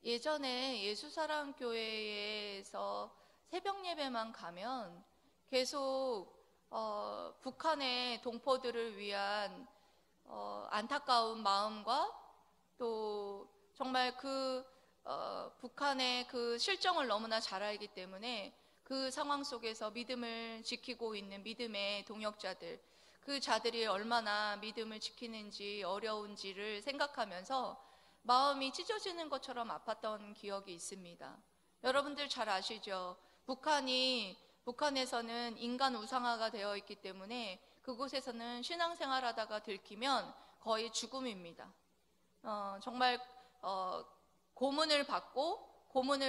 예전에 예수사랑교회에서 새벽 예배만 가면 계속 북한의 동포들을 위한 안타까운 마음과 또 정말 북한의 그 실정을 너무나 잘 알기 때문에 그 상황 속에서 믿음을 지키고 있는 믿음의 동역자들, 그 자들이 얼마나 믿음을 지키는지 어려운지를 생각하면서 마음이 찢어지는 것처럼 아팠던 기억이 있습니다. 여러분들 잘 아시죠? 북한에서는 인간 우상화가 되어 있기 때문에 그곳에서는 신앙생활 하다가 들키면 거의 죽음입니다. 정말 고문을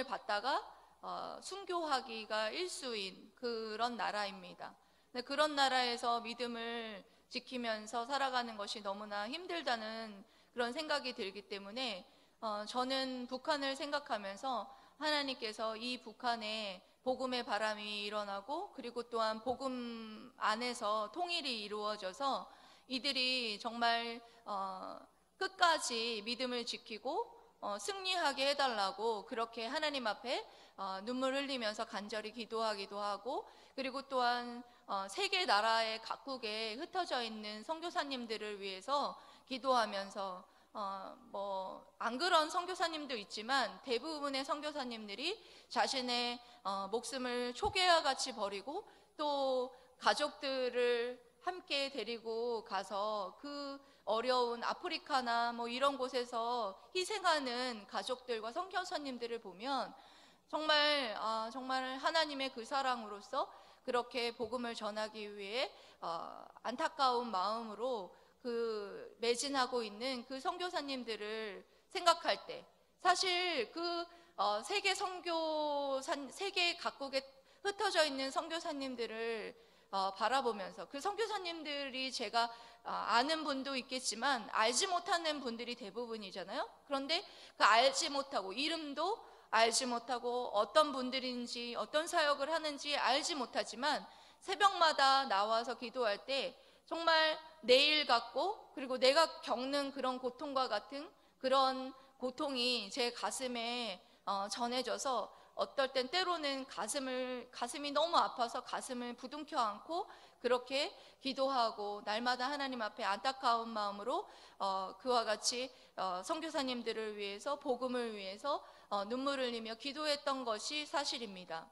받다가 순교하기가 일수인 그런 나라입니다. 그런 나라에서 믿음을 지키면서 살아가는 것이 너무나 힘들다는 그런 생각이 들기 때문에 저는 북한을 생각하면서 하나님께서 이 북한에 복음의 바람이 일어나고 그리고 또한 복음 안에서 통일이 이루어져서 이들이 정말 끝까지 믿음을 지키고 승리하게 해달라고 그렇게 하나님 앞에 눈물 흘리면서 간절히 기도하기도 하고, 그리고 또한 세계 나라의 각국에 흩어져 있는 선교사님들을 위해서 기도하면서 안 그런 선교사님도 있지만 대부분의 선교사님들이 자신의 목숨을 초계와 같이 버리고 또 가족들을 함께 데리고 가서 그 어려운 아프리카나 이런 곳에서 희생하는 가족들과 선교사님들을 보면 정말 하나님의 그 사랑으로서 그렇게 복음을 전하기 위해 안타까운 마음으로 매진하고 있는 그 선교사님들을 생각할 때, 사실 세계 각국에 흩어져 있는 선교사님들을 바라보면서 그 선교사님들이 제가 아는 분도 있겠지만 알지 못하는 분들이 대부분이잖아요. 그런데 그 알지 못하고 이름도 알지 못하고 어떤 분들인지 어떤 사역을 하는지 알지 못하지만 새벽마다 나와서 기도할 때 정말 내일 같고, 그리고 내가 겪는 그런 고통과 같은 그런 고통이 제 가슴에 전해져서 어떨 땐 때로는 가슴이 너무 아파서 가슴을 부둥켜 안고 그렇게 기도하고 날마다 하나님 앞에 안타까운 마음으로 그와 같이 선교사님들을 위해서 복음을 위해서 눈물을 흘리며 기도했던 것이 사실입니다.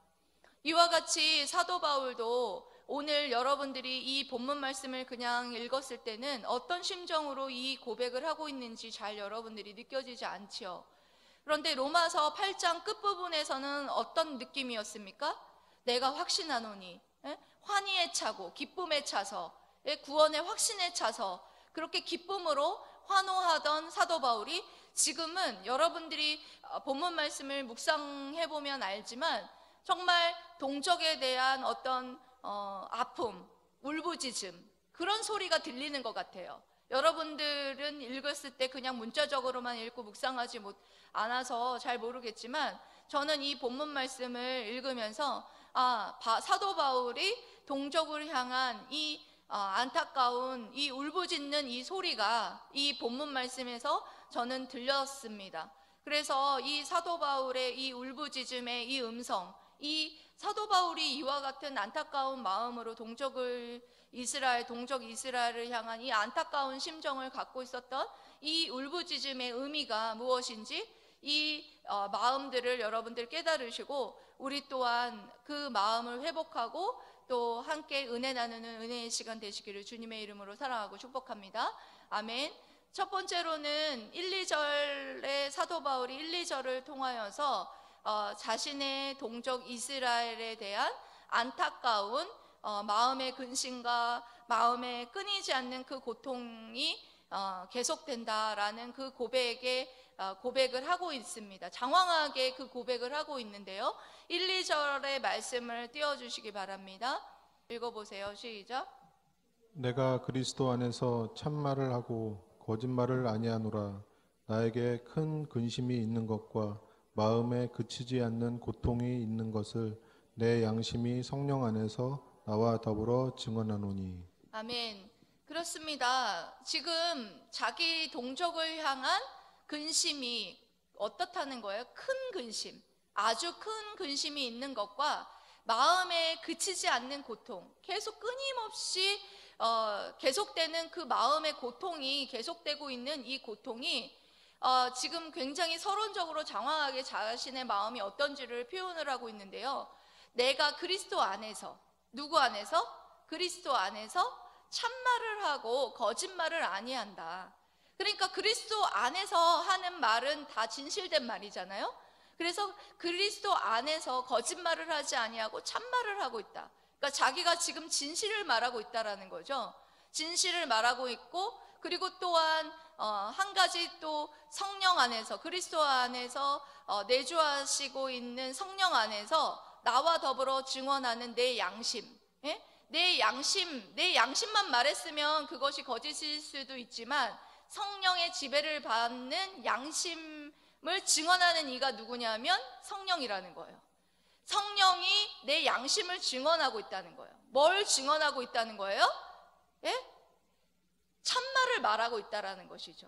이와 같이 사도 바울도 오늘 여러분들이 이 본문 말씀을 그냥 읽었을 때는 어떤 심정으로 이 고백을 하고 있는지 잘 여러분들이 느껴지지 않지요. 그런데 로마서 8장 끝부분에서는 어떤 느낌이었습니까? 내가 확신하노니, 환희에 차고 기쁨에 차서, 구원의 확신에 차서 그렇게 기쁨으로 환호하던 사도 바울이 지금은 여러분들이 본문 말씀을 묵상해보면 알지만 정말 동족에 대한 어떤 아픔, 울부짖음, 그런 소리가 들리는 것 같아요. 여러분들은 읽었을 때 그냥 문자적으로만 읽고 묵상하지 않아서 잘 모르겠지만 저는 이 본문 말씀을 읽으면서 사도 바울이 동족을 향한 이 안타까운 이 울부짖는 이 소리가 이 본문 말씀에서 저는 들렸습니다. 그래서 이 사도 바울의 이 울부짖음의 이 음성, 이 사도 바울이 이와 같은 안타까운 마음으로 동족 이스라엘을 향한 이 안타까운 심정을 갖고 있었던 이 울부짖음의 의미가 무엇인지 이 마음들을 여러분들 깨달으시고 우리 또한 그 마음을 회복하고 또 함께 은혜 나누는 은혜의 시간 되시기를 주님의 이름으로 사랑하고 축복합니다. 아멘. 첫 번째로는 1, 2절의 사도 바울이 1, 2절을 통하여서 자신의 동족 이스라엘에 대한 안타까운 마음의 근심과 마음에 끊이지 않는 그 고통이 계속된다라는 그 고백을 하고 있습니다. 장황하게 그 고백을 하고 있는데요. 1, 2절의 말씀을 띄워주시기 바랍니다. 읽어보세요. 시작. 내가 그리스도 안에서 참말을 하고 거짓말을 아니하노라. 나에게 큰 근심이 있는 것과 마음에 그치지 않는 고통이 있는 것을 내 양심이 성령 안에서 나와 더불어 증언하노니. 아멘. 그렇습니다. 지금 자기 동족을 향한 근심이 어떻다는 거예요? 큰 근심, 아주 큰 근심이 있는 것과 마음에 그치지 않는 고통, 계속 끊임없이 계속되는 그 마음의 고통이 계속되고 있는 이 고통이 지금 굉장히 서론적으로 장황하게 자신의 마음이 어떤지를 표현을 하고 있는데요. 내가 그리스도 안에서, 누구 안에서? 그리스도 안에서 참말을 하고 거짓말을 아니한다. 그러니까 그리스도 안에서 하는 말은 다 진실된 말이잖아요. 그래서 그리스도 안에서 거짓말을 하지 아니하고 참말을 하고 있다. 그러니까 자기가 지금 진실을 말하고 있다라는 거죠. 진실을 말하고 있고, 그리고 또한 한 가지 또 성령 안에서, 그리스도 안에서 내주하시고 있는 성령 안에서 나와 더불어 증언하는 내 양심, 예? 내 양심만 말했으면 그것이 거짓일 수도 있지만 성령의 지배를 받는 양심을 증언하는 이가 누구냐면 성령이라는 거예요. 성령이 내 양심을 증언하고 있다는 거예요. 뭘 증언하고 있다는 거예요? 예? 참말을 말하고 있다는 것이죠.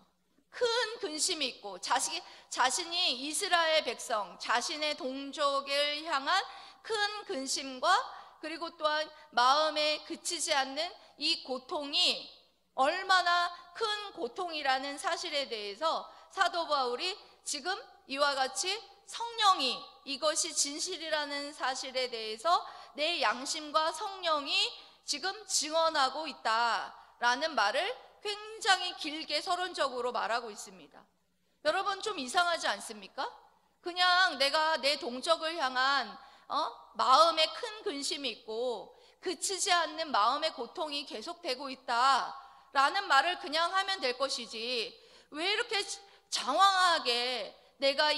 큰 근심이 있고 자신이 이스라엘 백성, 자신의 동족을 향한 큰 근심과 그리고 또한 마음에 그치지 않는 이 고통이 얼마나 큰 고통이라는 사실에 대해서 사도 바울이 지금 이와 같이 성령이 이것이 진실이라는 사실에 대해서 내 양심과 성령이 지금 증언하고 있다라는 말을 굉장히 길게 서론적으로 말하고 있습니다. 여러분 좀 이상하지 않습니까? 그냥 내가 내 동족을 향한 마음에 큰 근심이 있고 그치지 않는 마음의 고통이 계속되고 있다라는 말을 그냥 하면 될 것이지, 왜 이렇게 장황하게 내가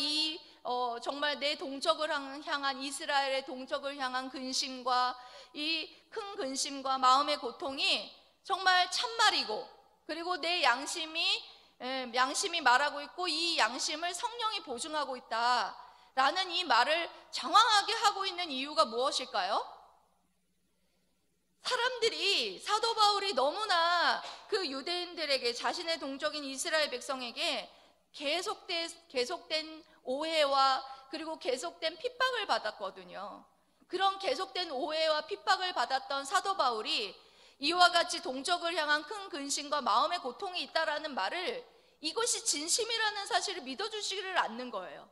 정말 내 동족을 향한, 이스라엘의 동족을 향한 근심과 이 큰 근심과 마음의 고통이 정말 참말이고, 그리고 내 양심이 말하고 있고 이 양심을 성령이 보증하고 있다라는 이 말을 장황하게 하고 있는 이유가 무엇일까요? 사람들이, 사도 바울이 너무나 그 유대인들에게, 자신의 동족인 이스라엘 백성에게 계속된 오해와 그리고 계속된 핍박을 받았거든요. 그런 계속된 오해와 핍박을 받았던 사도 바울이 이와 같이 동족을 향한 큰 근심과 마음의 고통이 있다라는 말을, 이것이 진심이라는 사실을 믿어주시지를 않는 거예요.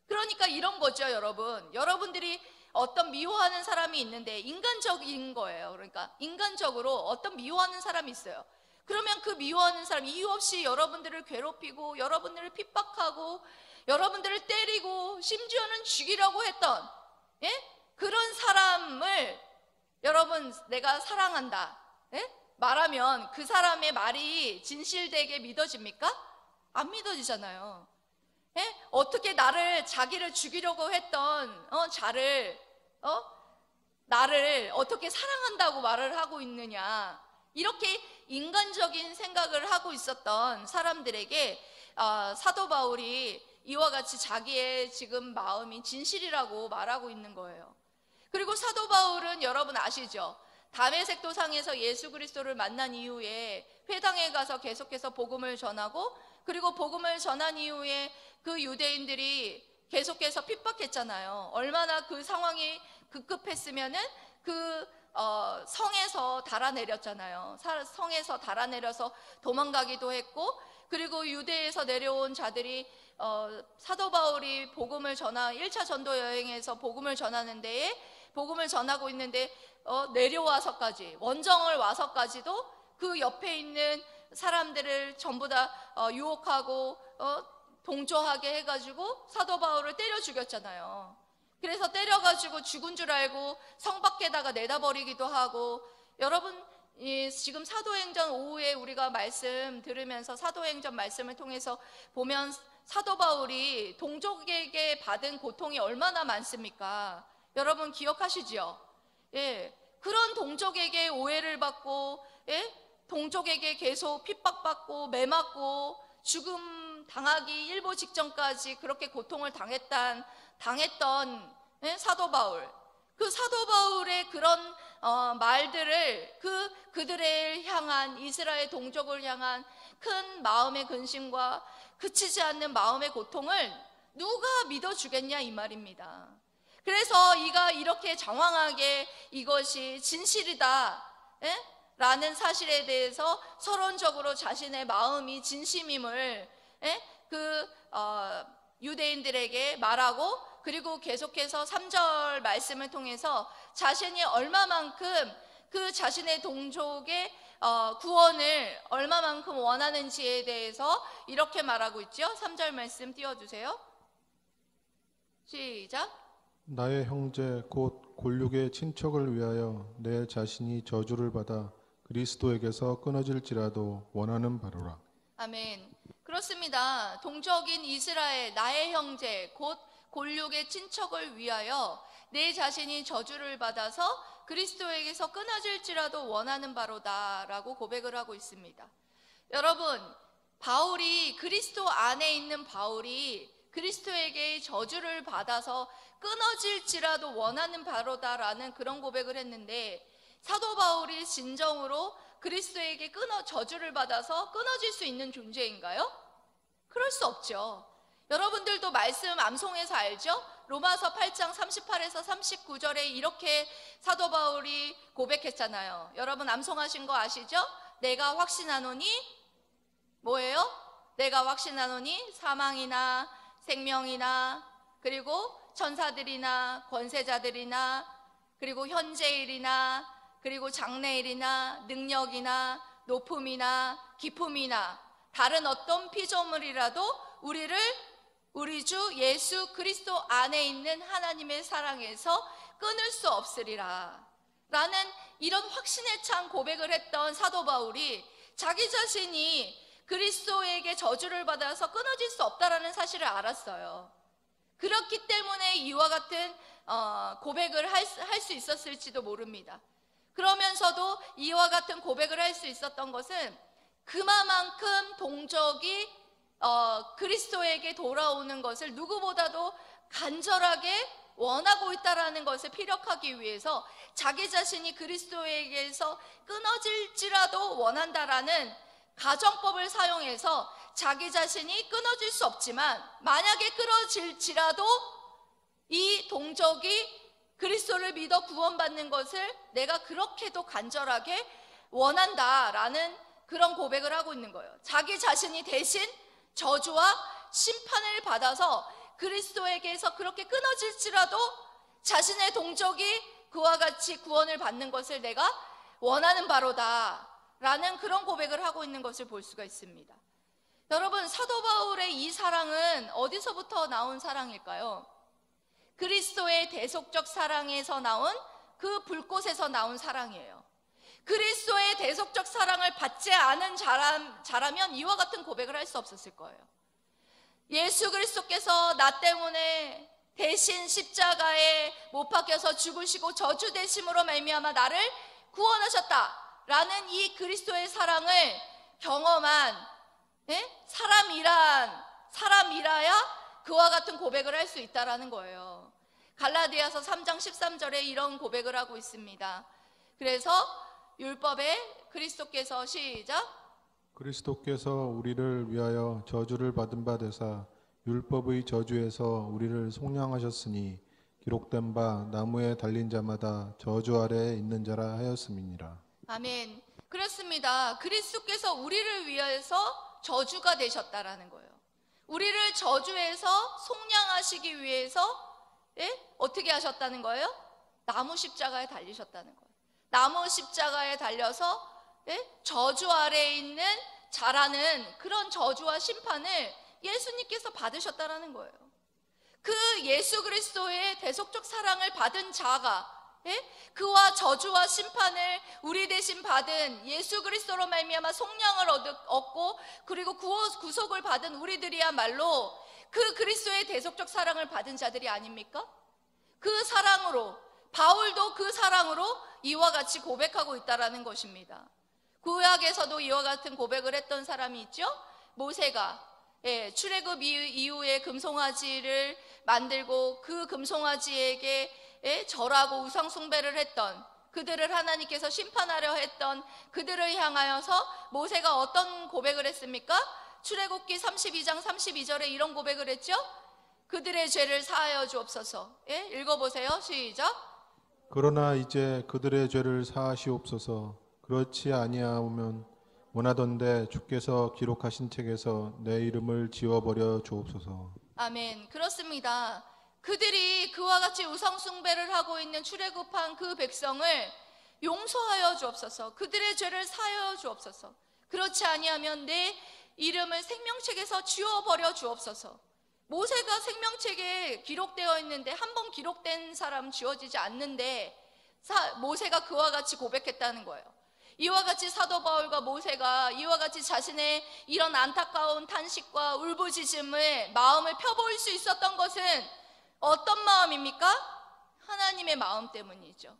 그러니까 이런 거죠, 여러분. 여러분들이 어떤 미워하는 사람이 있는데 인간적인 거예요. 그러니까 인간적으로 어떤 미워하는 사람이 있어요. 그러면 그 미워하는 사람, 이유 없이 여러분들을 괴롭히고 여러분들을 핍박하고 여러분들을 때리고 심지어는 죽이려고 했던, 예? 그런 사람을 여러분 내가 사랑한다, 예? 말하면 그 사람의 말이 진실되게 믿어집니까? 안 믿어지잖아요. 예? 어떻게 자기를 죽이려고 했던 나를 어떻게 사랑한다고 말을 하고 있느냐, 이렇게 인간적인 생각을 하고 있었던 사람들에게 사도 바울이 이와 같이 자기의 지금 마음이 진실이라고 말하고 있는 거예요. 그리고 사도 바울은 여러분 아시죠? 다메섹 도상에서 예수 그리스도를 만난 이후에 회당에 가서 계속해서 복음을 전하고, 그리고 복음을 전한 이후에 그 유대인들이 계속해서 핍박했잖아요. 얼마나 그 상황이 급급했으면은 성에서 달아내렸잖아요. 성에서 달아내려서 도망가기도 했고, 그리고 유대에서 내려온 자들이 사도 바울이 복음을 1차 전도 여행에서 복음을 전하는 데에 복음을 전하고 있는데 내려와서까지, 원정을 와서까지도 그 옆에 있는 사람들을 전부 다 유혹하고 동조하게 해가지고 사도 바울을 때려 죽였잖아요. 그래서 때려가지고 죽은 줄 알고 성 밖에다가 내다버리기도 하고, 여러분 지금 사도행전 오후에 우리가 말씀 들으면서 사도행전 말씀을 통해서 보면 사도 바울이 동족에게 받은 고통이 얼마나 많습니까? 여러분 기억하시죠? 예, 그런 동족에게 오해를 받고, 예? 동족에게 계속 핍박받고 매맞고 죽음 당하기 일보 직전까지 그렇게 고통을 당했던 사도 바울, 그 사도 바울의 그런 말들을 그들을 향한, 이스라엘 동족을 향한 큰 마음의 근심과 그치지 않는 마음의 고통을 누가 믿어주겠냐 이 말입니다. 그래서 이가 이렇게 장황하게 이것이 진실이다 라는 사실에 대해서 서론적으로 자신의 마음이 진심임을 유대인들에게 말하고, 그리고 계속해서 3절 말씀을 통해서 자신이 얼마만큼 그 자신의 동족의 구원을 얼마만큼 원하는지에 대해서 이렇게 말하고 있죠. 3절 말씀 띄워주세요. 시작. 나의 형제 곧 골육의 친척을 위하여 내 자신이 저주를 받아 그리스도에게서 끊어질지라도 원하는 바로라. 아멘. 그렇습니다. 동족인 이스라엘, 나의 형제 곧 골육의 친척을 위하여 내 자신이 저주를 받아서 그리스도에게서 끊어질지라도 원하는 바로다 라고 고백을 하고 있습니다. 여러분, 바울이, 그리스도 안에 있는 바울이 그리스도에게 저주를 받아서 끊어질지라도 원하는 바로다라는 그런 고백을 했는데, 사도 바울이 진정으로 그리스도에게 저주를 받아서 끊어질 수 있는 존재인가요? 그럴 수 없죠. 여러분들도 말씀 암송해서 알죠? 로마서 8장 38에서 39절에 이렇게 사도 바울이 고백했잖아요. 여러분 암송하신 거 아시죠? 내가 확신하노니 뭐예요? 내가 확신하노니 사망이나 생명이나 그리고 천사들이나 권세자들이나 그리고 현재일이나 그리고 장래일이나 능력이나 높음이나 깊음이나 다른 어떤 피조물이라도 우리 주 예수 그리스도 안에 있는 하나님의 사랑에서 끊을 수 없으리라 라는 이런 확신에 찬 고백을 했던 사도 바울이 자기 자신이 그리스도에게 저주를 받아서 끊어질 수 없다라는 사실을 알았어요. 그렇기 때문에 이와 같은 고백을 할 수 있었을지도 모릅니다. 그러면서도 이와 같은 고백을 할 수 있었던 것은 그만큼 동족이 그리스도에게 돌아오는 것을 누구보다도 간절하게 원하고 있다라는 것을 피력하기 위해서 자기 자신이 그리스도에게서 끊어질지라도 원한다라는 가정법을 사용해서 자기 자신이 끊어질 수 없지만 만약에 끊어질지라도 이 동족이 그리스도를 믿어 구원받는 것을 내가 그렇게도 간절하게 원한다라는 그런 고백을 하고 있는 거예요. 자기 자신이 대신 저주와 심판을 받아서 그리스도에게서 그렇게 끊어질지라도 자신의 동족이 그와 같이 구원을 받는 것을 내가 원하는 바로다 라는 그런 고백을 하고 있는 것을 볼 수가 있습니다. 여러분, 사도 바울의 이 사랑은 어디서부터 나온 사랑일까요? 그리스도의 대속적 사랑에서 나온 그 불꽃에서 나온 사랑이에요. 그리스도의 대속적 사랑을 받지 않은 자라면 이와 같은 고백을 할 수 없었을 거예요. 예수 그리스도께서 나 때문에 대신 십자가에 못 박혀서 죽으시고 저주 되심으로 말미암아 나를 구원하셨다라는 이 그리스도의 사랑을 경험한 사람이라야 그와 같은 고백을 할 수 있다라는 거예요. 갈라디아서 3장 13절에 이런 고백을 하고 있습니다. 그래서 율법에 그리스도께서 시작. 그리스도께서 우리를 위하여 저주를 받은 바 되사 율법의 저주에서 우리를 속량하셨으니 기록된 바 나무에 달린 자마다 저주 아래에 있는 자라 하였음이니라. 아멘. 그렇습니다. 그리스도께서 우리를 위해서 저주가 되셨다라는 거예요. 우리를 저주에서 속량하시기 위해서 어떻게 하셨다는 거예요? 나무 십자가에 달리셨다는 거예요. 나무 십자가에 달려서 저주 아래에 있는 자라는 그런 저주와 심판을 예수님께서 받으셨다라는 거예요. 그 예수 그리스도의 대속적 사랑을 받은 자가 그와 저주와 심판을 우리 대신 받은 예수 그리스도로 말미암아 속량을 얻고 그리고 구속을 받은 우리들이야말로 그 그리스도의 대속적 사랑을 받은 자들이 아닙니까? 그 사랑으로, 바울도 그 사랑으로 이와 같이 고백하고 있다라는 것입니다. 구약에서도 이와 같은 고백을 했던 사람이 있죠. 모세가 출애굽 이후에 금송아지를 만들고 그 금송아지에게 절하고 우상 숭배를 했던, 그들을 하나님께서 심판하려 했던 그들을 향하여서 모세가 어떤 고백을 했습니까? 출애굽기 32장 32절에 이런 고백을 했죠. 그들의 죄를 사하여 주옵소서. 예? 읽어보세요. 시작. 그러나 이제 그들의 죄를 사하시옵소서. 그렇지 아니하오면 원하던대 주께서 기록하신 책에서 내 이름을 지워버려 주옵소서. 아멘. 그렇습니다. 그들이 그와 같이 우상 숭배를 하고 있는 출애굽한 그 백성을 용서하여 주옵소서. 그들의 죄를 사하여 주옵소서. 그렇지 아니하면 내 이름을 생명책에서 지워버려 주옵소서. 모세가 생명책에 기록되어 있는데 한 번 기록된 사람 지워지지 않는데 모세가 그와 같이 고백했다는 거예요. 이와 같이 사도 바울과 모세가 이와 같이 자신의 이런 안타까운 탄식과 울부짖음을 마음을 펴보일 수 있었던 것은 어떤 마음입니까? 하나님의 마음 때문이죠.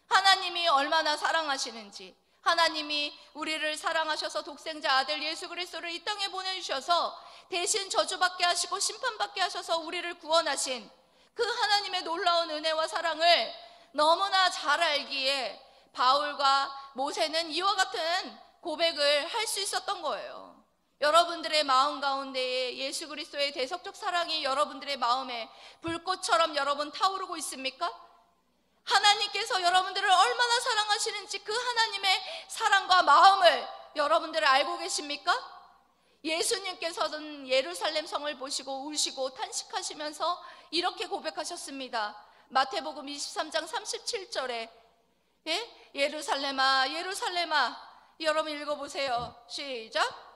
하나님이 얼마나 사랑하시는지, 하나님이 우리를 사랑하셔서 독생자 아들 예수 그리스도를 이 땅에 보내주셔서 대신 저주받게 하시고 심판받게 하셔서 우리를 구원하신 그 하나님의 놀라운 은혜와 사랑을 너무나 잘 알기에 바울과 모세는 이와 같은 고백을 할 수 있었던 거예요. 여러분들의 마음 가운데에 예수 그리스도의 대속적 사랑이 여러분들의 마음에 불꽃처럼 여러분 타오르고 있습니까? 하나님께서 여러분들을 얼마나 사랑하시는지 그 하나님의 사랑과 마음을 여러분들 알고 계십니까? 예수님께서는 예루살렘 성을 보시고 우시고 탄식하시면서 이렇게 고백하셨습니다. 마태복음 23장 37절에 예루살렘아 예루살렘아, 여러분 읽어보세요. 시작.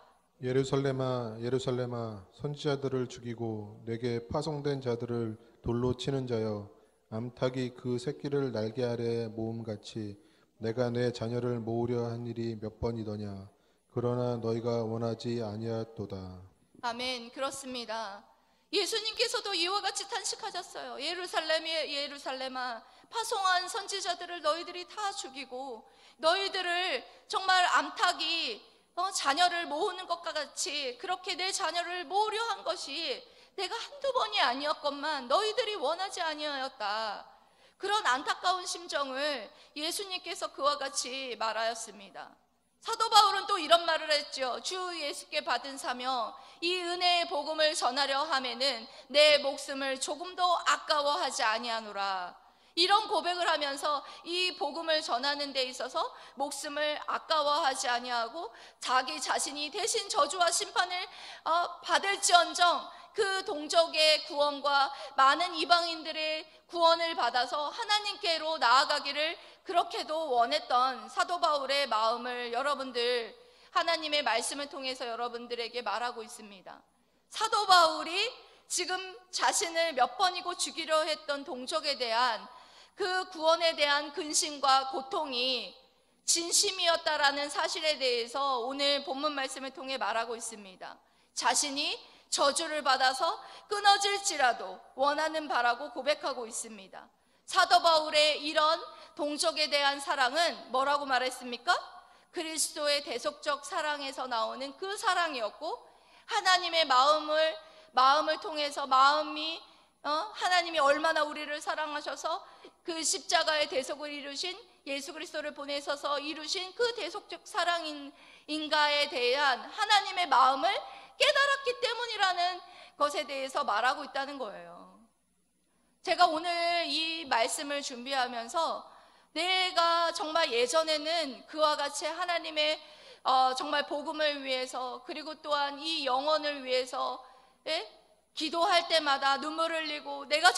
예루살렘아 예루살렘아 선지자들을 죽이고 내게 파송된 자들을 돌로 치는 자여, 암탉이 그 새끼를 날개 아래 모음같이 내가 내 자녀를 모으려 한 일이 몇 번이더냐. 그러나 너희가 원하지 아니하였도다. 아멘. 그렇습니다. 예수님께서도 이와 같이 탄식하셨어요. 예루살렘이 예루살렘아, 파송한 선지자들을 너희들이 다 죽이고 너희들을 정말 암탉이 자녀를 모으는 것과 같이 그렇게 내 자녀를 모으려 한 것이 내가 한두 번이 아니었건만 너희들이 원하지 아니하였다. 그런 안타까운 심정을 예수님께서 그와 같이 말하였습니다. 사도 바울은 또 이런 말을 했죠. 주 예수께 받은 사명, 이 은혜의 복음을 전하려 하면은 내 목숨을 조금도 아까워하지 아니하노라. 이런 고백을 하면서 이 복음을 전하는 데 있어서 목숨을 아까워하지 아니하고 자기 자신이 대신 저주와 심판을 받을지언정 그 동족의 구원과 많은 이방인들의 구원을 받아서 하나님께로 나아가기를 그렇게도 원했던 사도 바울의 마음을 여러분들 하나님의 말씀을 통해서 여러분들에게 말하고 있습니다. 사도 바울이 지금 자신을 몇 번이고 죽이려 했던 동족에 대한 그 구원에 대한 근심과 고통이 진심이었다라는 사실에 대해서 오늘 본문 말씀을 통해 말하고 있습니다. 자신이 저주를 받아서 끊어질지라도 원하는 바라고 고백하고 있습니다. 사도 바울의 이런 동족에 대한 사랑은 뭐라고 말했습니까? 그리스도의 대속적 사랑에서 나오는 그 사랑이었고, 하나님의 마음을 통해서 하나님이 얼마나 우리를 사랑하셔서 그 십자가의 대속을 이루신 예수 그리스도를 보내셔서 이루신 그 대속적 사랑인가에 대한 하나님의 마음을 깨달았기 때문이라는 것에 대해서 말하고 있다는 거예요. 제가 오늘 이 말씀을 준비하면서 내가 정말 예전에는 그와 같이 하나님의 정말 복음을 위해서, 그리고 또한 이 영혼을 위해서 기도할 때마다 눈물을 흘리고 내가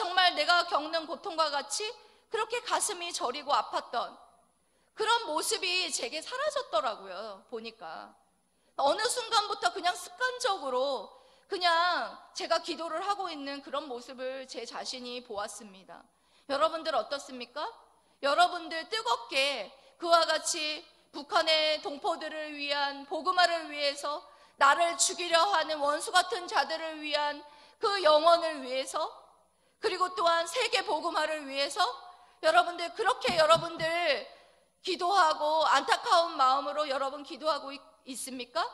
겪는 고통과 같이 그렇게 가슴이 저리고 아팠던 그런 모습이 제게 사라졌더라고요. 보니까 어느 순간부터 그냥 습관적으로 그냥 제가 기도를 하고 있는 그런 모습을 제 자신이 보았습니다. 여러분들 어떻습니까? 여러분들 뜨겁게 그와 같이 북한의 동포들을 위한 복음화를 위해서, 나를 죽이려 하는 원수 같은 자들을 위한 그 영혼을 위해서, 그리고 또한 세계 복음화를 위해서 여러분들 그렇게 여러분들 기도하고 안타까운 마음으로 여러분 기도하고 있습니까?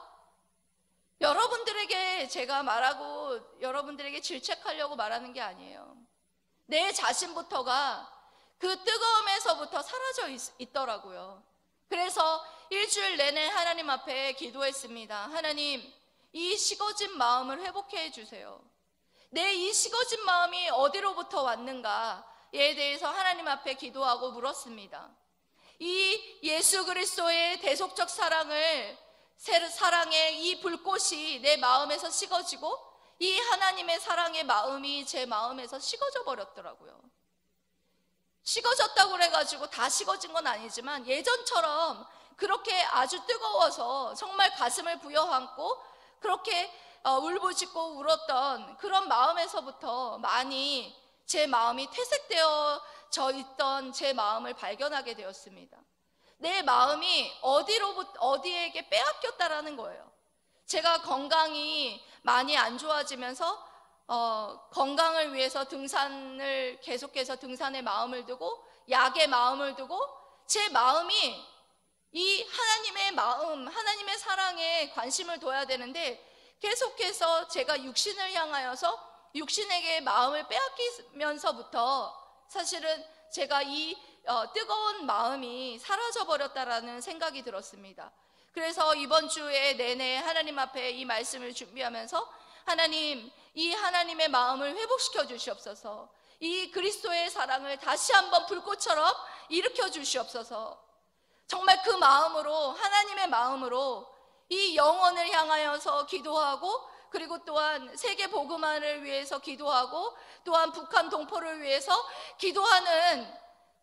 여러분들에게 제가 말하고 여러분들에게 질책하려고 말하는 게 아니에요. 내 자신부터가 그 뜨거움에서부터 사라져 있더라고요. 그래서 일주일 내내 하나님 앞에 기도했습니다. 하나님, 이 식어진 마음을 회복해 주세요. 내 이 식어진 마음이 어디로부터 왔는가에 대해서 하나님 앞에 기도하고 물었습니다. 이 예수 그리스도의 대속적 사랑의 이 불꽃이 내 마음에서 식어지고 이 하나님의 사랑의 마음이 제 마음에서 식어져 버렸더라고요. 식어졌다고 그래가지고 다 식어진 건 아니지만 예전처럼 그렇게 아주 뜨거워서 정말 가슴을 부여안고 그렇게 울부짖고 울었던 그런 마음에서부터 많이 제 마음이 퇴색되어져 있던 제 마음을 발견하게 되었습니다. 내 마음이 어디에게 빼앗겼다라는 거예요. 제가 건강이 많이 안 좋아지면서 건강을 위해서 등산을 계속해서 등산에 마음을 두고 약에 마음을 두고 제 마음이 이 하나님의 마음, 하나님의 사랑에 관심을 둬야 되는데 계속해서 제가 육신을 향하여서 육신에게 마음을 빼앗기면서부터 사실은 제가 이 뜨거운 마음이 사라져 버렸다라는 생각이 들었습니다. 그래서 이번 주에 내내 하나님 앞에 이 말씀을 준비하면서 하나님, 이 하나님의 마음을 회복시켜 주시옵소서. 이 그리스도의 사랑을 다시 한번 불꽃처럼 일으켜 주시옵소서. 정말 그 마음으로, 하나님의 마음으로 이 영혼을 향하여서 기도하고, 그리고 또한 세계 복음화를 위해서 기도하고, 또한 북한 동포를 위해서 기도하는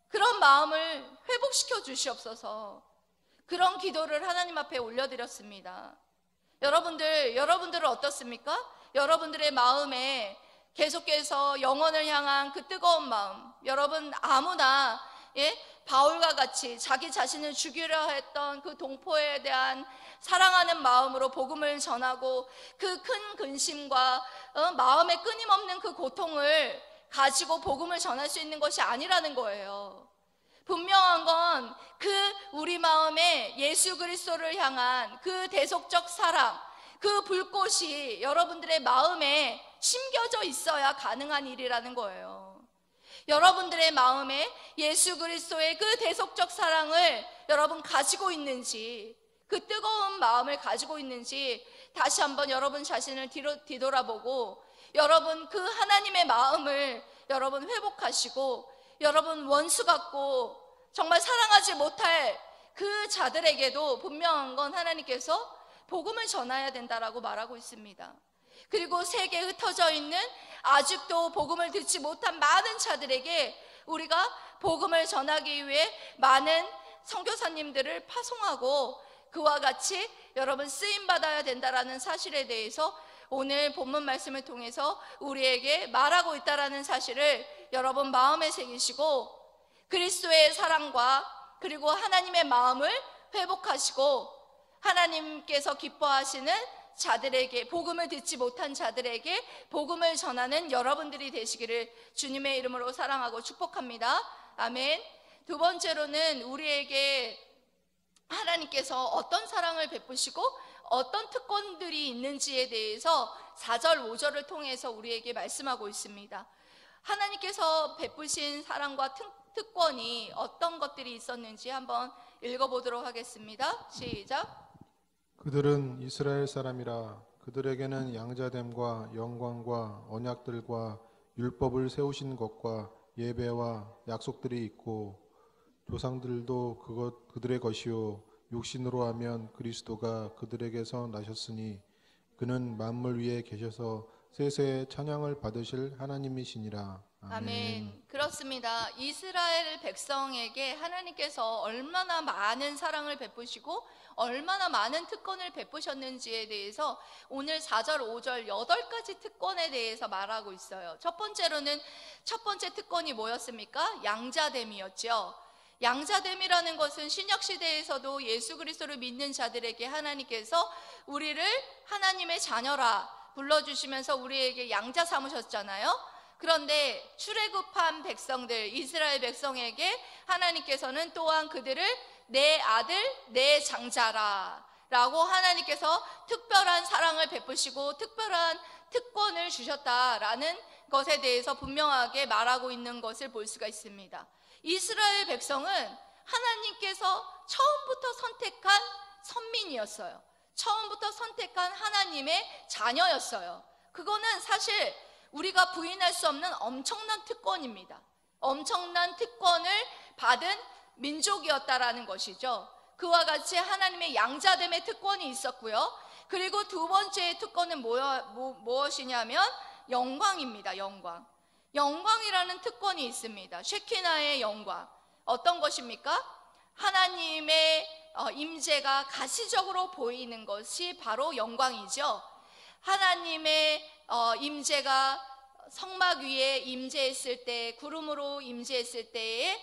그런 마음을 회복시켜 주시옵소서. 그런 기도를 하나님 앞에 올려드렸습니다. 여러분들은 어떻습니까? 여러분들의 마음에 계속해서 영혼을 향한 그 뜨거운 마음, 여러분 아무나 바울과 같이 자기 자신을 죽이려 했던 그 동포에 대한 사랑하는 마음으로 복음을 전하고 그 큰 근심과 마음에 끊임없는 그 고통을 가지고 복음을 전할 수 있는 것이 아니라는 거예요. 분명한 건 그 우리 마음에 예수 그리스도를 향한 그 대속적 사랑, 그 불꽃이 여러분들의 마음에 심겨져 있어야 가능한 일이라는 거예요. 여러분들의 마음에 예수 그리스도의 그 대속적 사랑을 여러분 가지고 있는지, 그 뜨거운 마음을 가지고 있는지 다시 한번 여러분 자신을 뒤돌아보고 여러분 그 하나님의 마음을 여러분 회복하시고 여러분 원수 같고 정말 사랑하지 못할 그 자들에게도 분명한 건 하나님께서 복음을 전해야 된다라고 말하고 있습니다. 그리고 세계에 흩어져 있는 아직도 복음을 듣지 못한 많은 자들에게 우리가 복음을 전하기 위해 많은 선교사님들을 파송하고 그와 같이 여러분 쓰임받아야 된다라는 사실에 대해서 오늘 본문 말씀을 통해서 우리에게 말하고 있다라는 사실을 여러분 마음에 새기시고 그리스도의 사랑과 그리고 하나님의 마음을 회복하시고 하나님께서 기뻐하시는 자들에게, 복음을 듣지 못한 자들에게 복음을 전하는 여러분들이 되시기를 주님의 이름으로 사랑하고 축복합니다. 아멘. 두 번째로는 우리에게 하나님께서 어떤 사랑을 베푸시고 어떤 특권들이 있는지에 대해서 4절, 5절을 통해서 우리에게 말씀하고 있습니다. 하나님께서 베푸신 사랑과 특권이 어떤 것들이 있었는지 한번 읽어보도록 하겠습니다. 시작. 그들은 이스라엘 사람이라 그들에게는 양자됨과 영광과 언약들과 율법을 세우신 것과 예배와 약속들이 있고 조상들도 그들의 것이요 육신으로 하면 그리스도가 그들에게서 나셨으니 그는 만물 위에 계셔서 세세의 찬양을 받으실 하나님이시니라. 아멘. 그렇습니다. 이스라엘 백성에게 하나님께서 얼마나 많은 사랑을 베푸시고 얼마나 많은 특권을 베푸셨는지에 대해서 오늘 4절, 5절 8가지 특권에 대해서 말하고 있어요. 첫 번째 특권이 뭐였습니까? 양자됨이었죠. 양자됨이라는 것은 신약시대에서도 예수 그리스도를 믿는 자들에게 하나님께서 우리를 하나님의 자녀라 불러주시면서 우리에게 양자 삼으셨잖아요. 그런데 출애굽한 백성들, 이스라엘 백성에게 하나님께서는 또한 그들을 내 아들, 내 장자라 라고 하나님께서 특별한 사랑을 베푸시고 특별한 특권을 주셨다라는 것에 대해서 분명하게 말하고 있는 것을 볼 수가 있습니다. 이스라엘 백성은 하나님께서 처음부터 선택한 선민이었어요. 처음부터 선택한 하나님의 자녀였어요. 그거는 사실 우리가 부인할 수 없는 엄청난 특권입니다. 엄청난 특권을 받은 민족이었다라는 것이죠. 그와 같이 하나님의 양자됨의 특권이 있었고요. 그리고 두 번째의 특권은 무엇이냐면 영광입니다. 영광이라는 특권이 있습니다. 쉐키나의 영광. 어떤 것입니까? 하나님의 임재가 가시적으로 보이는 것이 바로 영광이죠. 하나님의 임재가 성막 위에 임재했을 때, 구름으로 임재했을 때에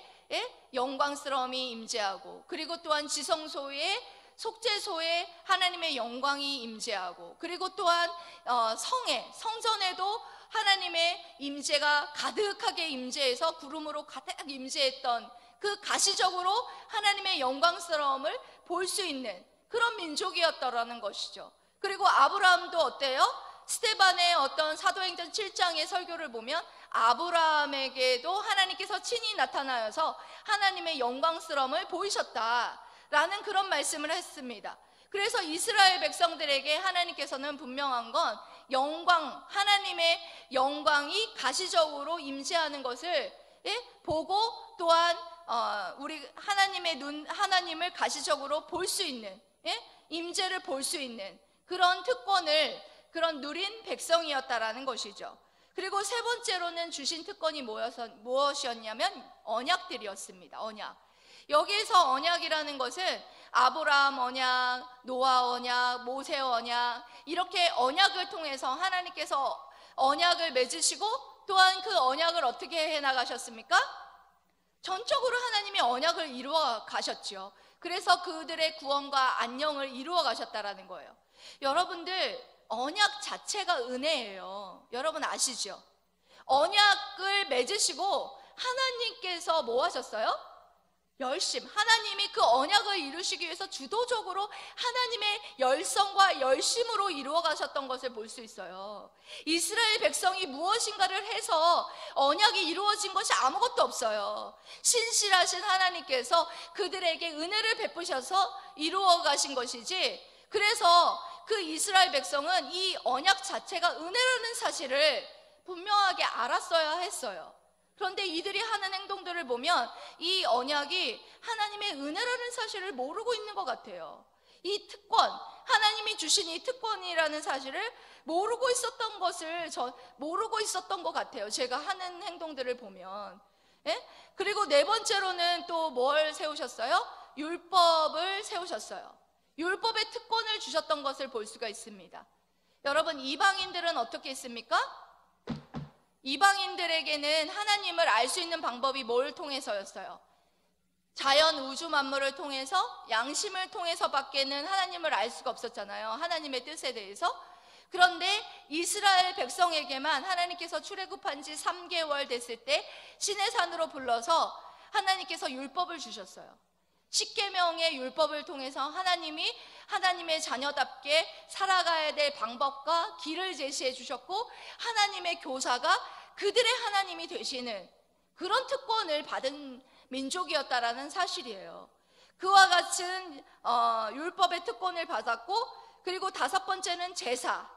영광스러움이 임재하고, 그리고 또한 지성소에, 속죄소에 하나님의 영광이 임재하고, 그리고 또한 성전에도 하나님의 임재가 가득하게 임재해서 구름으로 가득 임재했던 그 가시적으로 하나님의 영광스러움을 볼 수 있는 그런 민족이었더라는 것이죠. 그리고 아브라함도 어때요? 스데반의 어떤 사도행전 7장의 설교를 보면 아브라함에게도 하나님께서 친히 나타나셔서 하나님의 영광스러움을 보이셨다라는 그런 말씀을 했습니다. 그래서 이스라엘 백성들에게 하나님께서는 분명한 건 하나님의 영광이 가시적으로 임재하는 것을 보고, 또한 우리 하나님을 가시적으로 볼 수 있는, 임재를 볼 수 있는 그런 특권을 누린 백성이었다라는 것이죠. 그리고 세 번째로는 주신 특권이 무엇이었냐면 언약들이었습니다. 언약. 여기에서 언약이라는 것은 아브라함 언약, 노아 언약, 모세 언약, 이렇게 언약을 통해서 하나님께서 언약을 맺으시고, 또한 그 언약을 어떻게 해나가셨습니까? 전적으로 하나님이 언약을 이루어 가셨죠. 그래서 그들의 구원과 안녕을 이루어 가셨다라는 거예요. 여러분들, 언약 자체가 은혜예요. 여러분 아시죠? 언약을 맺으시고 하나님께서 뭐 하셨어요? 하나님이 그 언약을 이루시기 위해서 주도적으로 하나님의 열성과 열심으로 이루어 가셨던 것을 볼 수 있어요. 이스라엘 백성이 무엇인가를 해서 언약이 이루어진 것이 아무것도 없어요. 신실하신 하나님께서 그들에게 은혜를 베푸셔서 이루어 가신 것이지, 그래서 그 이스라엘 백성은 이 언약 자체가 은혜라는 사실을 분명하게 알았어야 했어요. 그런데 이들이 하는 행동들을 보면 이 언약이 하나님의 은혜라는 사실을 모르고 있는 것 같아요. 이 특권, 하나님이 주신 이 특권이라는 사실을 모르고 있었던 것 같아요. 제가 하는 행동들을 보면. 그리고 네 번째로는 또 뭘 세우셨어요? 율법을 세우셨어요. 율법의 특권을 주셨던 것을 볼 수가 있습니다. 여러분, 이방인들은 어떻게 했습니까? 이방인들에게는 하나님을 알 수 있는 방법이 뭘 통해서였어요? 자연 우주 만물을 통해서, 양심을 통해서밖에는 하나님을 알 수가 없었잖아요. 하나님의 뜻에 대해서. 그런데 이스라엘 백성에게만 하나님께서 출애굽한 지 3개월 됐을 때 시내산으로 불러서 하나님께서 율법을 주셨어요. 10계명의 율법을 통해서 하나님이 하나님의 자녀답게 살아가야 될 방법과 길을 제시해 주셨고, 하나님의 교사가 그들의 하나님이 되시는 그런 특권을 받은 민족이었다라는 사실이에요. 그와 같은 율법의 특권을 받았고, 그리고 다섯 번째는 제사.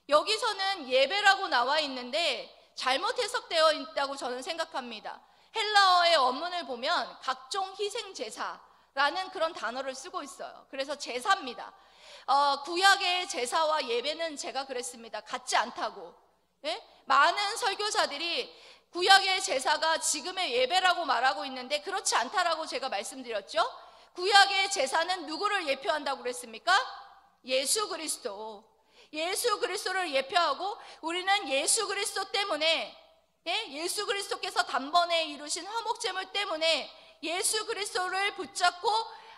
여기서는 예배라고 나와 있는데 잘못 해석되어 있다고 저는 생각합니다. 헬라어의 원문을 보면 각종 희생 제사라는 그런 단어를 쓰고 있어요. 그래서 제사입니다. 구약의 제사와 예배는 제가 그랬습니다. 같지 않다고. 많은 설교자들이 구약의 제사가 지금의 예배라고 말하고 있는데 그렇지 않다라고 제가 말씀드렸죠. 구약의 제사는 누구를 예표한다고 그랬습니까? 예수 그리스도를 예표하고, 우리는 예수 그리스도 때문에, 예수 그리스도께서 단번에 이루신 화목제물 때문에 예수 그리스도를 붙잡고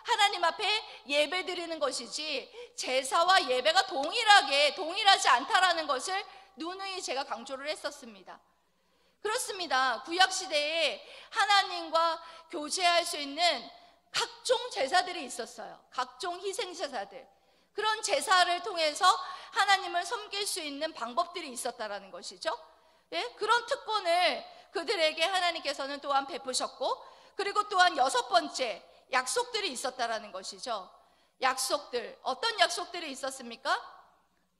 하나님 앞에 예배 드리는 것이지, 제사와 예배가 동일하지 않다라는 것을 누누이 제가 강조를 했었습니다. 그렇습니다. 구약시대에 하나님과 교제할 수 있는 각종 제사들이 있었어요. 각종 희생제사들. 그런 제사를 통해서 하나님을 섬길 수 있는 방법들이 있었다라는 것이죠. 그런 특권을 그들에게 하나님께서는 또한 베푸셨고, 그리고 또한 여섯 번째, 약속들이 있었다라는 것이죠. 약속들, 어떤 약속들이 있었습니까?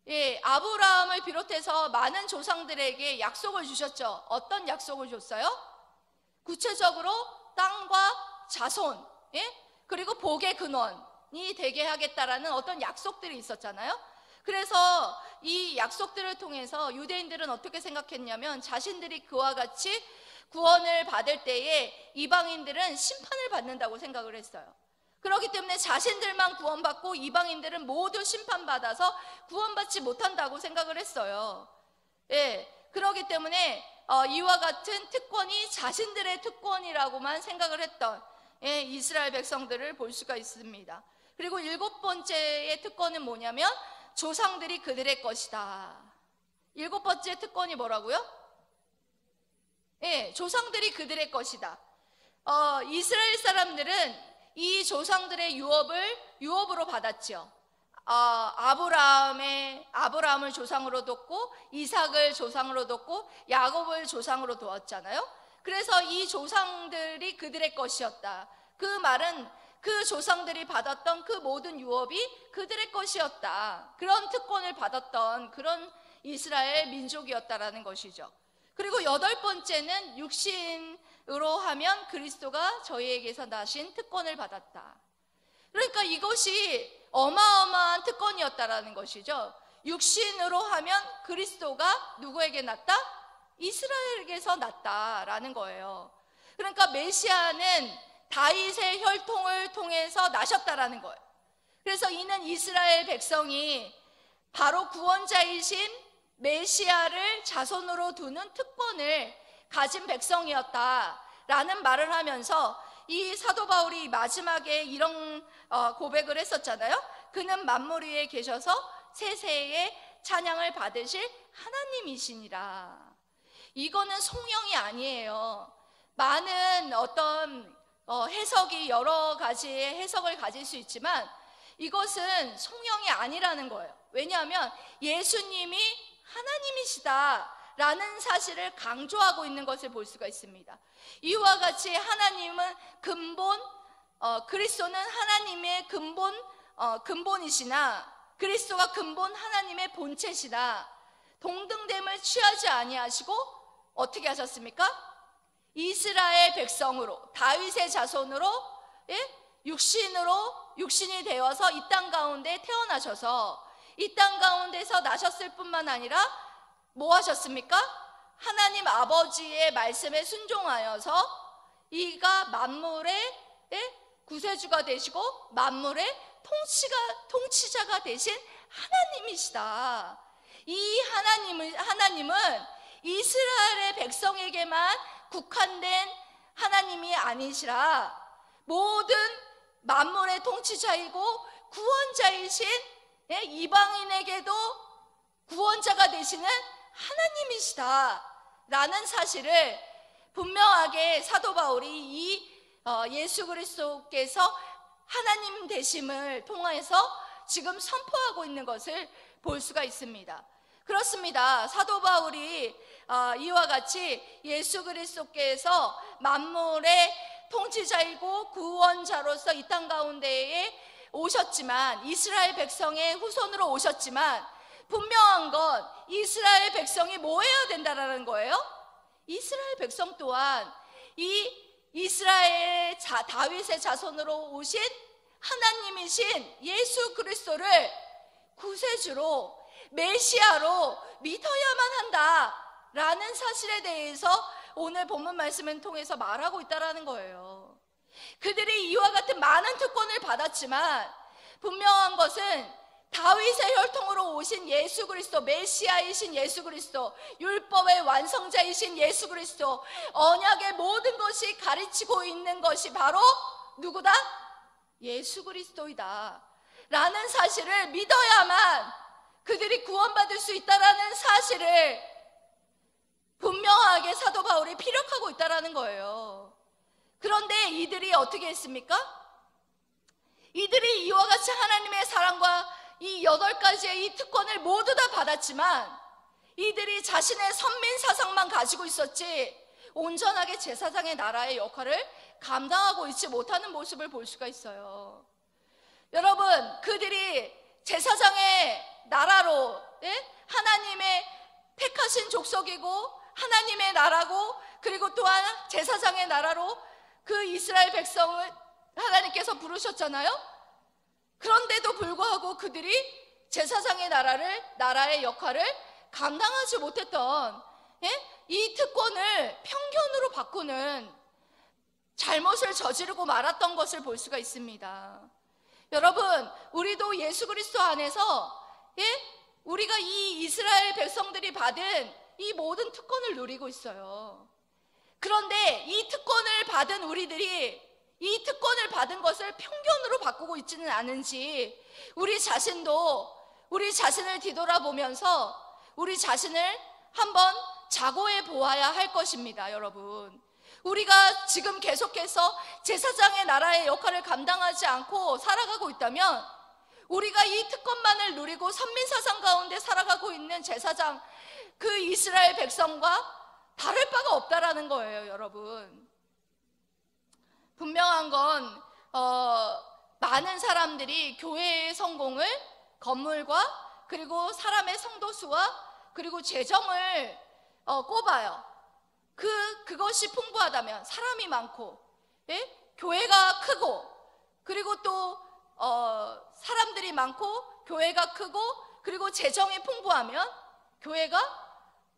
예, 아브라함을 비롯해서 많은 조상들에게 약속을 주셨죠. 어떤 약속을 줬어요? 구체적으로 땅과 자손, 예? 그리고 복의 근원이 되게 하겠다라는 어떤 약속들이 있었잖아요. 그래서 이 약속들을 통해서 유대인들은 어떻게 생각했냐면 자신들이 그와 같이 구원을 받을 때에 이방인들은 심판을 받는다고 생각을 했어요. 그렇기 때문에 자신들만 구원받고 이방인들은 모두 심판받아서 구원받지 못한다고 생각을 했어요. 예, 그렇기 때문에 이와 같은 특권이 자신들의 특권이라고만 생각을 했던 이스라엘 백성들을 볼 수가 있습니다. 그리고 7번째의 특권은 뭐냐면 조상들이 그들의 것이다. 7번째 특권이 뭐라고요? 예, 조상들이 그들의 것이다. 이스라엘 사람들은 이 조상들의 유업으로 받았지요. 아브라함을 조상으로 뒀고 이삭을 조상으로 뒀고 야곱을 조상으로 두었잖아요. 그래서 이 조상들이 그들의 것이었다. 그 말은 그 조상들이 받았던 그 모든 유업이 그들의 것이었다. 그런 특권을 받았던 그런 이스라엘 민족이었다라는 것이죠. 그리고 8번째는 육신으로 하면 그리스도가 저희에게서 나신 특권을 받았다. 그러니까 이것이 어마어마한 특권이었다라는 것이죠. 육신으로 하면 그리스도가 누구에게 났다? 이스라엘에게서 났다라는 거예요. 그러니까 메시아는 다윗의 혈통을 통해서 나셨다라는 거예요. 그래서 이는 이스라엘 백성이 바로 구원자이신 메시아를 자손으로 두는 특권을 가진 백성이었다라는 말을 하면서 이 사도 바울이 마지막에 이런 고백을 했었잖아요. 그는 만물 위에 계셔서 세세의 찬양을 받으실 하나님이시니라. 이거는 송영이 아니에요. 많은 어떤 해석이 여러 가지의 해석을 가질 수 있지만 이것은 송영이 아니라는 거예요. 왜냐하면 예수님이 하나님이시다라는 사실을 강조하고 있는 것을 볼 수가 있습니다. 이와 같이 하나님은 근본, 그리스도는 하나님의 근본이시나 그리스도가 근본 하나님의 본체시나 동등됨을 취하지 아니하시고 어떻게 하셨습니까? 이스라엘 백성으로 다윗의 자손으로 육신이 되어서 이 땅 가운데 태어나셔서 이 땅 가운데서 나셨을 뿐만 아니라 뭐 하셨습니까? 하나님 아버지의 말씀에 순종하여서 이가 만물의 구세주가 되시고 만물의 통치자가 되신 하나님이시다. 이 하나님은 이스라엘의 백성에게만 국한된 하나님이 아니시라 모든 만물의 통치자이고 구원자이신 이방인에게도 구원자가 되시는 하나님이시다 라는 사실을 분명하게 사도 바울이 이 예수 그리스도께서 하나님 되심을 통해서 지금 선포하고 있는 것을 볼 수가 있습니다. 그렇습니다. 사도 바울이 이와 같이 예수 그리스도께서 만물의 통치자이고 구원자로서 이 땅 가운데에 오셨지만 이스라엘 백성의 후손으로 오셨지만 분명한 건 이스라엘 백성이 뭐 해야 된다라는 거예요? 이스라엘 백성 또한 이 이스라엘 다윗의 자손으로 오신 하나님이신 예수 그리스도를 구세주로 메시아로 믿어야만 한다라는 사실에 대해서 오늘 본문 말씀을 통해서 말하고 있다라는 거예요. 그들이 이와 같은 많은 특권을 받았지만 분명한 것은 다윗의 혈통으로 오신 예수 그리스도, 메시아이신 예수 그리스도, 율법의 완성자이신 예수 그리스도, 언약의 모든 것이 가르치고 있는 것이 바로 누구다? 예수 그리스도이다 라는 사실을 믿어야만 그들이 구원받을 수 있다라는 사실을 분명하게 사도 바울이 피력하고 있다라는 거예요. 그런데 이들이 어떻게 했습니까? 이들이 이와 같이 하나님의 사랑과 이 8가지의 이 특권을 모두 다 받았지만 이들이 자신의 선민 사상만 가지고 있었지 온전하게 제사장의 나라의 역할을 감당하고 있지 못하는 모습을 볼 수가 있어요. 여러분, 그들이 제사장의 나라로 하나님의 택하신 족속이고 하나님의 나라고, 그리고 또한 제사장의 나라로 그 이스라엘 백성을 하나님께서 부르셨잖아요. 그런데도 불구하고 그들이 제사장의 나라의 역할을 감당하지 못했던, 이 특권을 편견으로 바꾸는 잘못을 저지르고 말았던 것을 볼 수가 있습니다. 여러분, 우리도 예수 그리스도 안에서 우리가 이 이스라엘 백성들이 받은 이 모든 특권을 누리고 있어요. 그런데 이 특권을 받은 우리들이 이 특권을 받은 것을 편견으로 바꾸고 있지는 않은지, 우리 자신을 뒤돌아보면서 우리 자신을 한번 자고해 보아야 할 것입니다. 여러분, 우리가 지금 계속해서 제사장의 나라의 역할을 감당하지 않고 살아가고 있다면, 우리가 이 특권만을 누리고 선민사상 가운데 살아가고 있는 제사장, 그 이스라엘 백성과 다를 바가 없다라는 거예요. 여러분, 분명한 건 많은 사람들이 교회의 성공을 건물과 그리고 사람의 성도 수와 그리고 재정을 꼽아요. 그것이 풍부하다면, 사람이 많고, 교회가 크고, 그리고 또 사람들이 많고 교회가 크고 그리고 재정이 풍부하면 교회가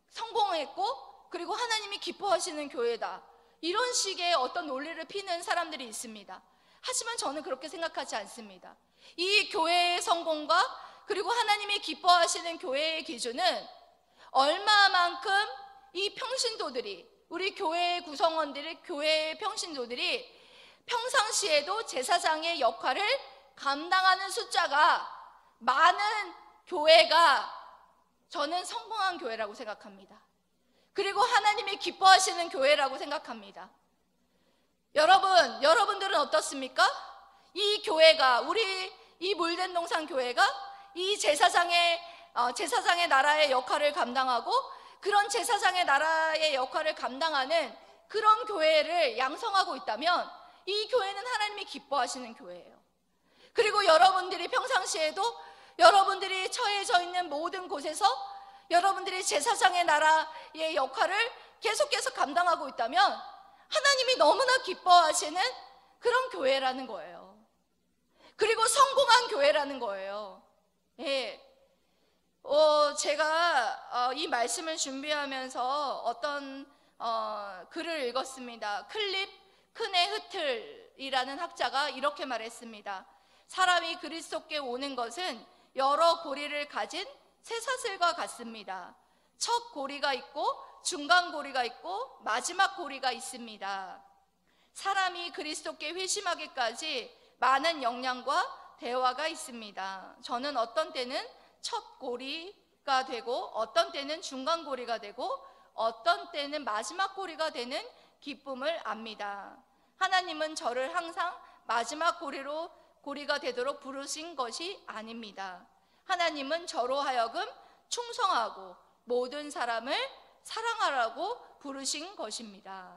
성공했고 그리고 하나님이 기뻐하시는 교회다, 이런 식의 어떤 논리를 피는 사람들이 있습니다. 하지만 저는 그렇게 생각하지 않습니다. 이 교회의 성공과 그리고 하나님이 기뻐하시는 교회의 기준은 얼마만큼 이 평신도들이, 우리 교회의 구성원들이, 교회의 평신도들이 평상시에도 제사장의 역할을 감당하는 숫자가 많은 교회가 저는 성공한 교회라고 생각합니다. 그리고 하나님이 기뻐하시는 교회라고 생각합니다. 여러분들은 어떻습니까? 이 교회가, 우리 이 물된 동산 교회가 이 제사장의 나라의 역할을 감당하고, 그런 제사장의 나라의 역할을 감당하는 그런 교회를 양성하고 있다면, 이 교회는 하나님이 기뻐하시는 교회예요. 그리고 여러분들이 평상시에도 여러분들이 처해져 있는 모든 곳에서 여러분들이 제사장의 나라의 역할을 계속해서 감당하고 있다면 하나님이 너무나 기뻐하시는 그런 교회라는 거예요. 그리고 성공한 교회라는 거예요. 제가 이 말씀을 준비하면서 어떤 글을 읽었습니다. 클립 크네흐틀이라는 학자가 이렇게 말했습니다. 사람이 그리스도께 오는 것은 여러 고리를 가진 쇠사슬과 같습니다. 첫 고리가 있고 중간 고리가 있고 마지막 고리가 있습니다. 사람이 그리스도께 회심하기까지 많은 역량과 대화가 있습니다. 저는 어떤 때는 첫 고리가 되고 고리가 되고 중간 고리가 되고 어떤 때는 마지막 고리가 되는 기쁨을 압니다. 하나님은 저를 항상 마지막 고리가 되도록 부르신 것이 아닙니다. 하나님은 저로 하여금 충성하고 모든 사람을 사랑하라고 부르신 것입니다.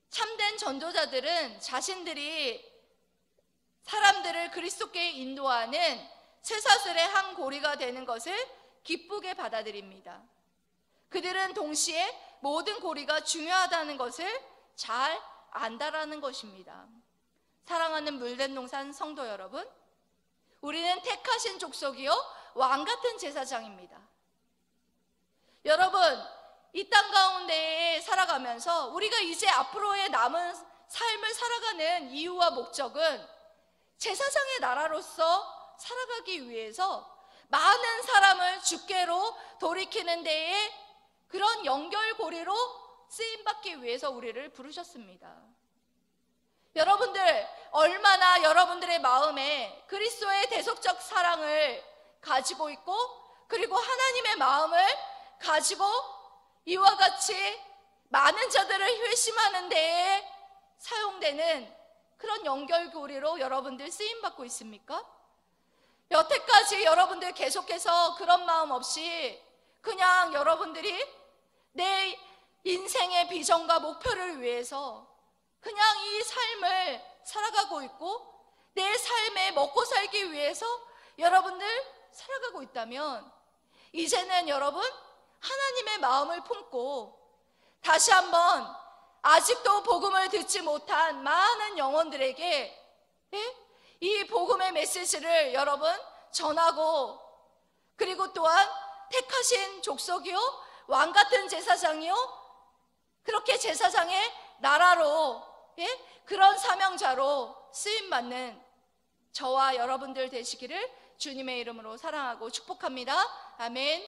참된 전도자들은 자신들이 사람들을 그리스도께 인도하는 쇠사슬의 한 고리가 되는 것을 기쁘게 받아들입니다. 그들은 동시에 모든 고리가 중요하다는 것을 잘 안다라는 것입니다. 사랑하는 물된 동산 성도 여러분, 우리는 택하신 족속이요 왕같은 제사장입니다. 여러분, 이 땅 가운데에 살아가면서 우리가 이제 앞으로의 남은 삶을 살아가는 이유와 목적은 제사장의 나라로서 살아가기 위해서 많은 사람을 주께로 돌이키는 데에 그런 연결고리로 쓰임받기 위해서 우리를 부르셨습니다. 여러분들, 얼마나 여러분들의 마음에 그리스도의 대속적 사랑을 가지고 있고 그리고 하나님의 마음을 가지고 이와 같이 많은 자들을 회심하는 데에 사용되는 그런 연결고리로 여러분들 쓰임받고 있습니까? 여태까지 여러분들 계속해서 그런 마음 없이 그냥 여러분들이 내 인생의 비전과 목표를 위해서 그냥 이 삶을 살아가고 있고 내 삶에 먹고 살기 위해서 여러분들 살아가고 있다면 이제는 여러분 하나님의 마음을 품고 다시 한번 아직도 복음을 듣지 못한 많은 영혼들에게 이 복음의 메시지를 여러분 전하고, 그리고 또한 택하신 족속이요 왕같은 제사장이요 그렇게 제사장의 나라로 그런 사명자로 쓰임받는 저와 여러분들 되시기를 주님의 이름으로 사랑하고 축복합니다. 아멘.